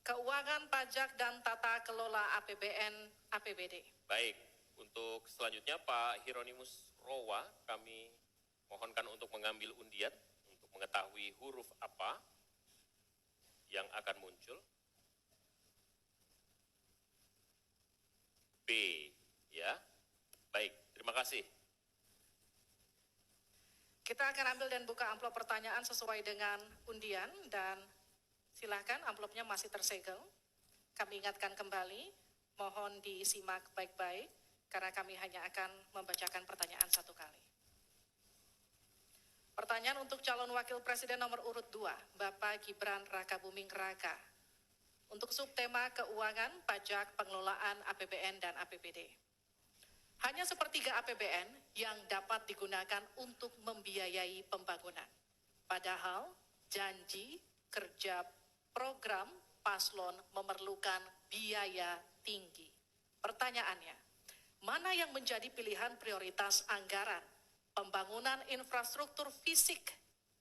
Keuangan, Pajak, dan Tata Kelola APBN APBD. Baik, untuk selanjutnya Pak Hieronymus Rowa kami mohonkan untuk mengambil undian untuk mengetahui huruf apa yang akan muncul. B, ya. Baik, terima kasih. Kita akan ambil dan buka amplop pertanyaan sesuai dengan undian dan silakan amplopnya masih tersegel. Kami ingatkan kembali, mohon disimak baik-baik karena kami hanya akan membacakan pertanyaan satu kali. Pertanyaan untuk calon wakil presiden nomor urut 2, Bapak Gibran Rakabuming Raka. Untuk subtema keuangan, pajak, pengelolaan APBN dan APBD. Hanya sepertiga APBN yang dapat digunakan untuk membiayai pembangunan. Padahal janji kerja program paslon memerlukan biaya tinggi. Pertanyaannya, mana yang menjadi pilihan prioritas anggaran? Pembangunan infrastruktur fisik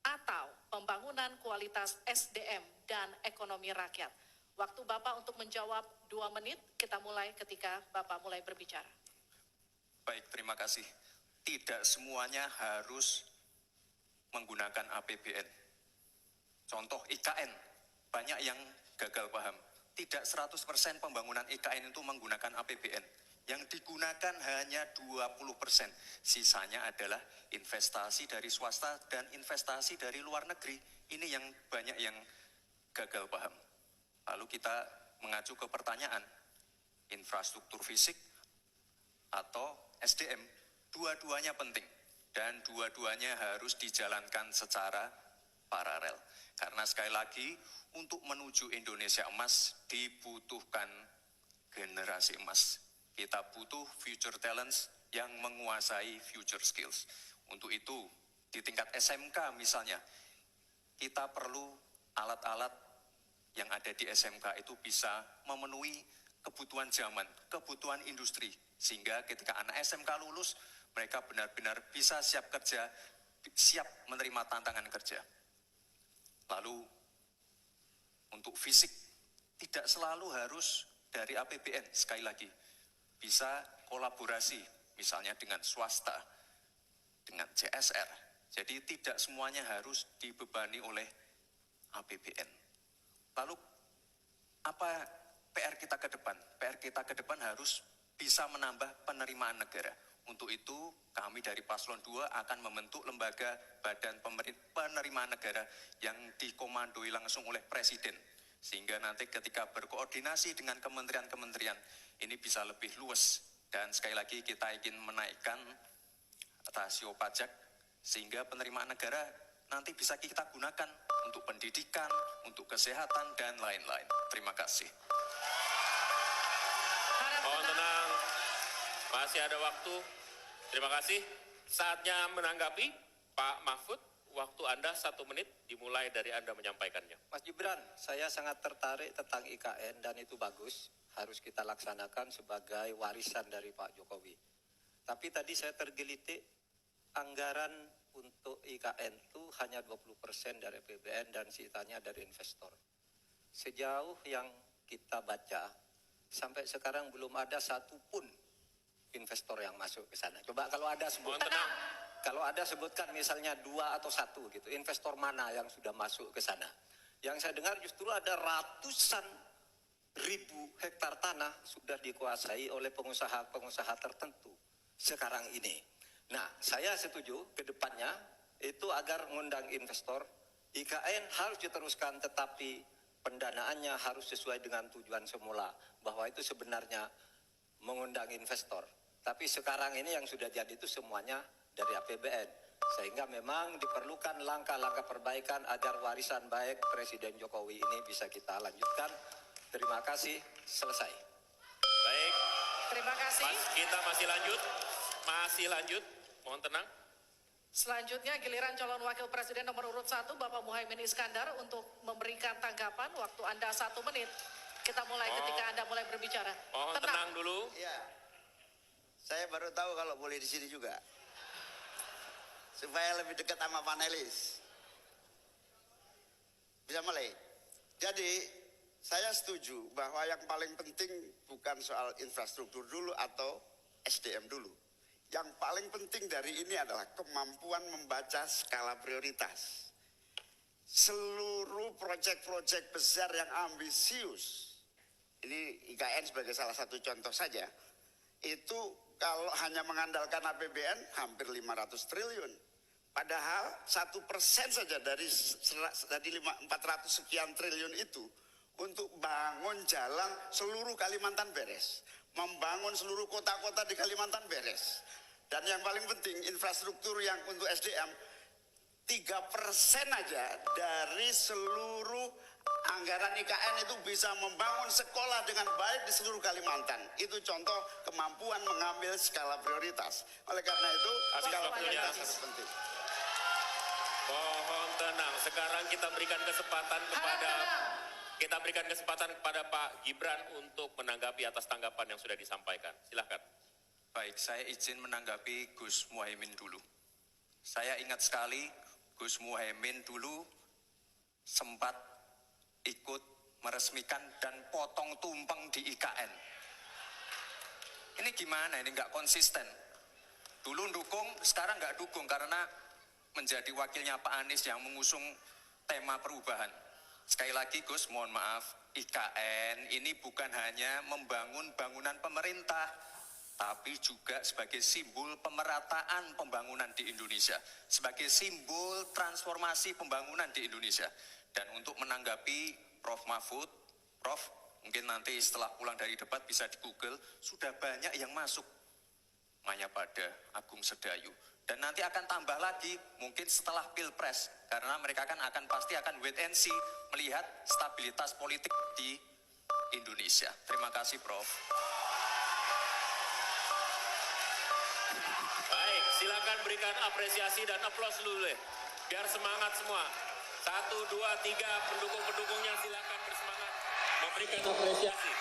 atau pembangunan kualitas SDM dan ekonomi rakyat? Waktu Bapak untuk menjawab 2 menit, kita mulai ketika Bapak mulai berbicara. Baik, terima kasih. Tidak semuanya harus menggunakan APBN. Contoh IKN, banyak yang gagal paham. Tidak 100% pembangunan IKN itu menggunakan APBN. Yang digunakan hanya 20%. Sisanya adalah investasi dari swasta dan investasi dari luar negeri. Ini yang banyak yang gagal paham. Lalu kita mengacu ke pertanyaan, infrastruktur fisik atau SDM, dua-duanya penting. Dan dua-duanya harus dijalankan secara paralel. Karena sekali lagi, untuk menuju Indonesia emas dibutuhkan generasi emas. Kita butuh future talents yang menguasai future skills. Untuk itu, di tingkat SMK misalnya, kita perlu alat-alat yang ada di SMK itu bisa memenuhi kebutuhan zaman, kebutuhan industri. Sehingga ketika anak SMK lulus, mereka benar-benar bisa siap kerja, siap menerima tantangan kerja. Lalu, untuk fisik, tidak selalu harus dari APBN, sekali lagi. Bisa kolaborasi, misalnya dengan swasta, dengan CSR. Jadi tidak semuanya harus dibebani oleh APBN. Lalu, apa PR kita ke depan? PR kita ke depan harus bisa menambah penerimaan negara. Untuk itu, kami dari Paslon 2 akan membentuk lembaga badan penerimaan negara yang dikomandoi langsung oleh Presiden. Sehingga nanti ketika berkoordinasi dengan kementerian-kementerian, ini bisa lebih luas. Dan sekali lagi kita ingin menaikkan rasio pajak, sehingga penerimaan negara nanti bisa kita gunakan untuk pendidikan, untuk kesehatan, dan lain-lain. Terima kasih. Mohon tenang, masih ada waktu. Terima kasih. Saatnya menanggapi Pak Mahfud. Waktu Anda 1 menit dimulai dari Anda menyampaikannya. Mas Gibran, saya sangat tertarik tentang IKN dan itu bagus. Harus kita laksanakan sebagai warisan dari Pak Jokowi. Tapi tadi saya tergelitik anggaran untuk IKN itu hanya 20% dari APBN dan sisanya dari investor. Sejauh yang kita baca, sampai sekarang belum ada satupun investor yang masuk ke sana. Coba kalau ada sebutkan, kalau ada sebutkan misalnya 2 atau 1 gitu, investor mana yang sudah masuk ke sana. Yang saya dengar justru ada ratusan ribu hektar tanah sudah dikuasai oleh pengusaha-pengusaha tertentu sekarang ini. Nah, saya setuju ke depannya itu agar mengundang investor. IKN harus diteruskan, tetapi pendanaannya harus sesuai dengan tujuan semula, bahwa itu sebenarnya mengundang investor. Tapi sekarang ini yang sudah jadi itu semuanya dari APBN. Sehingga memang diperlukan langkah-langkah perbaikan agar warisan baik Presiden Jokowi ini bisa kita lanjutkan. Terima kasih, selesai. Baik. Terima kasih. Kita masih lanjut. Mohon tenang. Selanjutnya giliran calon wakil presiden nomor urut 1 Bapak Muhaimin Iskandar untuk memberikan tanggapan. Waktu Anda 1 menit. Kita mulai ketika Anda mulai berbicara. Mohon tenang dulu. Iya. Saya baru tahu kalau boleh di sini juga. Supaya lebih dekat sama panelis. Bisa mulai. Jadi saya setuju bahwa yang paling penting bukan soal infrastruktur dulu atau SDM dulu. Yang paling penting dari ini adalah kemampuan membaca skala prioritas. Seluruh proyek-proyek besar yang ambisius, ini IKN sebagai salah satu contoh saja, itu kalau hanya mengandalkan APBN hampir 500 triliun. Padahal 1% saja dari 400 sekian triliun itu untuk bangun jalan seluruh Kalimantan beres, membangun seluruh kota-kota di Kalimantan beres. Dan yang paling penting infrastruktur yang untuk SDM 3% aja dari seluruh anggaran IKN itu bisa membangun sekolah dengan baik di seluruh Kalimantan. Itu contoh kemampuan mengambil skala prioritas. Oleh karena itu skala prioritas sangat penting. Mohon tenang. Sekarang kita berikan kesempatan kepada Pak Gibran untuk menanggapi atas tanggapan yang sudah disampaikan. Silakan. Baik, saya izin menanggapi Gus Muhaimin dulu. Saya ingat sekali Gus Muhaimin dulu sempat ikut meresmikan dan potong tumpeng di IKN. Ini gimana? Ini nggak konsisten. Dulu dukung, sekarang nggak dukung karena menjadi wakilnya Pak Anies yang mengusung tema perubahan. Sekali lagi Gus, mohon maaf, IKN ini bukan hanya membangun bangunan pemerintah, tapi juga sebagai simbol pemerataan pembangunan di Indonesia, sebagai simbol transformasi pembangunan di Indonesia. Dan untuk menanggapi Prof. Mahfud, Prof, mungkin nanti setelah pulang dari debat bisa di Google, sudah banyak yang masuk Mayapada, Agung Sedayu. Dan nanti akan tambah lagi mungkin setelah Pilpres, karena mereka akan pasti akan wait and see melihat stabilitas politik di Indonesia. Terima kasih Prof. Baik, silakan berikan apresiasi dan aplaus dulu deh. Biar semangat semua. 1, 2, 3 pendukung-pendukungnya silakan bersemangat memberikan apresiasi.